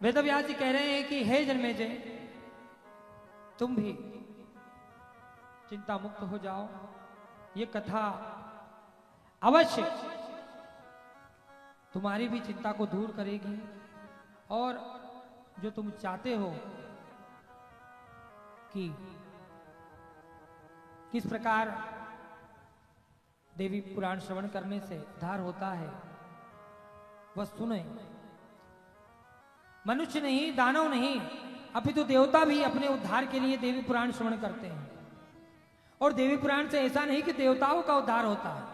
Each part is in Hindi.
वेदव्यास जी कह रहे हैं कि हे जन्मेजय, तुम भी चिंता मुक्त हो जाओ। ये कथा अवश्य तुम्हारी भी चिंता को दूर करेगी और जो तुम चाहते हो कि किस प्रकार देवी पुराण श्रवण करने से उद्धार होता है वह सुने। मनुष्य नहीं, दानव नहीं, अपितु देवता भी अपने उद्धार के लिए देवी पुराण श्रवण करते हैं। और देवी पुराण से ऐसा नहीं कि देवताओं का उद्धार होता है,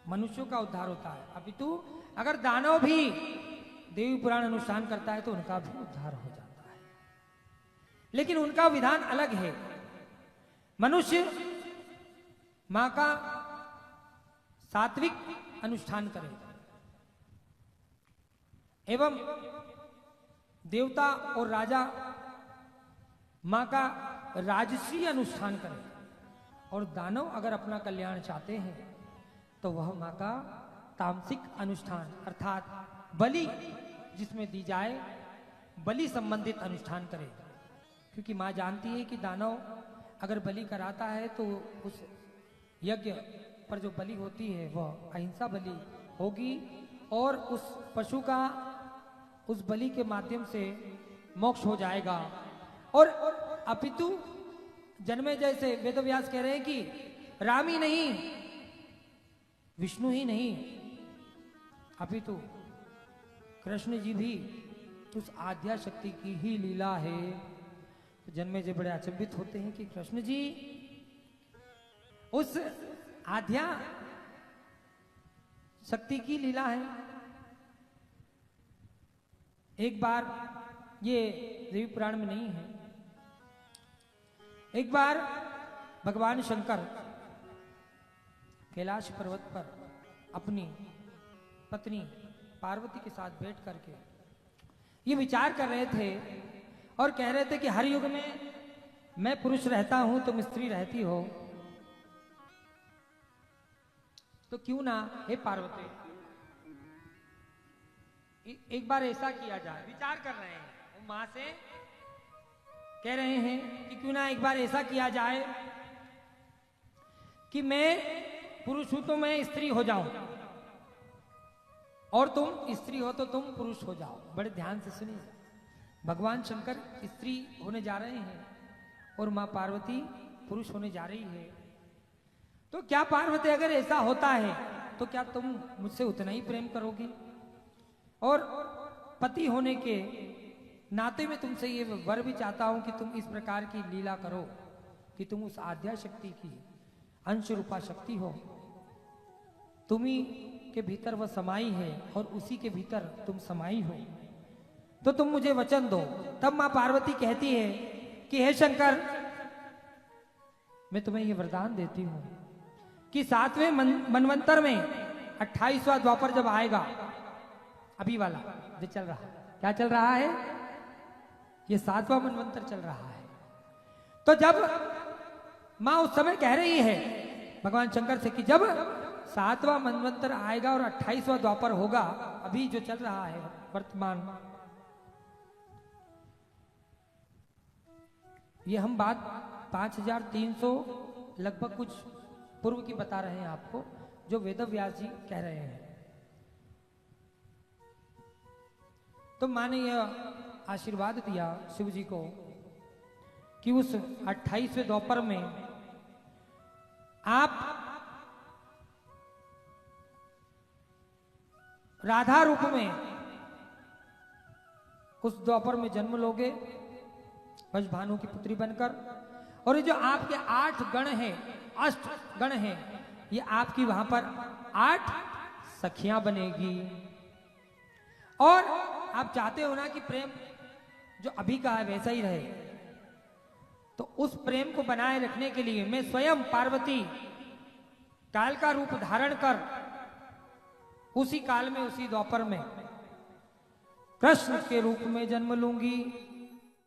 मनुष्यों का उद्धार होता है। अपितु अगर दानव भी देवी पुराण अनुष्ठान करता है तो उनका भी उद्धार हो जाता है, लेकिन उनका विधान अलग है। मनुष्य मां का सात्विक अनुष्ठान करे एवं देवता और राजा मां का राजसी अनुष्ठान करे, और दानव अगर अपना कल्याण चाहते हैं तो वह मां का तामसिक अनुष्ठान अर्थात बलि जिसमें दी जाए बलि संबंधित अनुष्ठान करे। क्योंकि मां जानती है कि दानव अगर बलि कराता है तो उस यज्ञ पर जो बलि होती है वह अहिंसा बलि होगी और उस पशु का उस बलि के माध्यम से मोक्ष हो जाएगा। और अपितु जन्मेजय से वेदव्यास कह रहे हैं कि राम ही नहीं, विष्णु ही नहीं, अपितु कृष्ण जी भी उस आद्या शक्ति की ही लीला है। तो जन्मेजय बड़े अचंभित होते हैं कि कृष्ण जी उस आद्या शक्ति की लीला है। एक बार, ये देवी पुराण में नहीं है, एक बार भगवान शंकर कैलाश पर्वत पर अपनी पत्नी पार्वती के साथ बैठ करके ये विचार कर रहे थे और कह रहे थे कि हर युग में मैं पुरुष रहता हूं, तुम स्त्री रहती हो, तो क्यों ना हे पार्वती एक बार ऐसा किया जाए। विचार कर रहे हैं, वो मां से कह रहे हैं कि क्यों ना एक बार ऐसा किया जाए कि मैं पुरुष हूं तो मैं स्त्री हो जाऊं और तुम स्त्री हो तो तुम पुरुष हो जाओ। बड़े ध्यान से सुनिए, भगवान शंकर स्त्री होने जा रहे हैं और मां पार्वती पुरुष होने जा रही है। तो क्या पार्वती अगर ऐसा होता है तो क्या तुम मुझसे उतना ही प्रेम करोगी? और पति होने के नाते में तुमसे ये वर भी चाहता हूं कि तुम इस प्रकार की लीला करो कि तुम उस आद्या शक्ति की अंश रूपा शक्ति हो, तुम्ही के भीतर वह समाई है और उसी के भीतर तुम समाई हो, तो तुम मुझे वचन दो। तब मां पार्वती कहती है कि हे शंकर, मैं तुम्हें यह वरदान देती हूं कि 7वें मनवंतर में 28वां द्वापर जब आएगा, अभी वाला जो चल रहा, क्या चल रहा है, ये 7वां मनवंतर चल रहा है। तो जब मां उस समय कह रही है भगवान शंकर से कि जब 7वां मनवंतर आएगा और 28वां द्वापर होगा, अभी जो चल रहा है वर्तमान, ये हम बात 5300 लगभग कुछ पूर्व की बता रहे हैं आपको, जो वेदव्यास जी कह रहे हैं। तो मां ने यह आशीर्वाद दिया शिव जी को कि उस 28वें द्वापर में आप राधा रूप में उस द्वापर में जन्म लोगे, भानु की पुत्री बनकर, और ये जो आपके 8 गण हैं, 8 गण हैं, ये आपकी वहां पर 8 सखियां बनेगी। और आप चाहते हो ना कि प्रेम जो अभी का है वैसा ही रहे, तो उस प्रेम को बनाए रखने के लिए मैं स्वयं पार्वती काल का रूप धारण कर उसी काल में, उसी द्वापर में कृष्ण के रूप में जन्म लूंगी।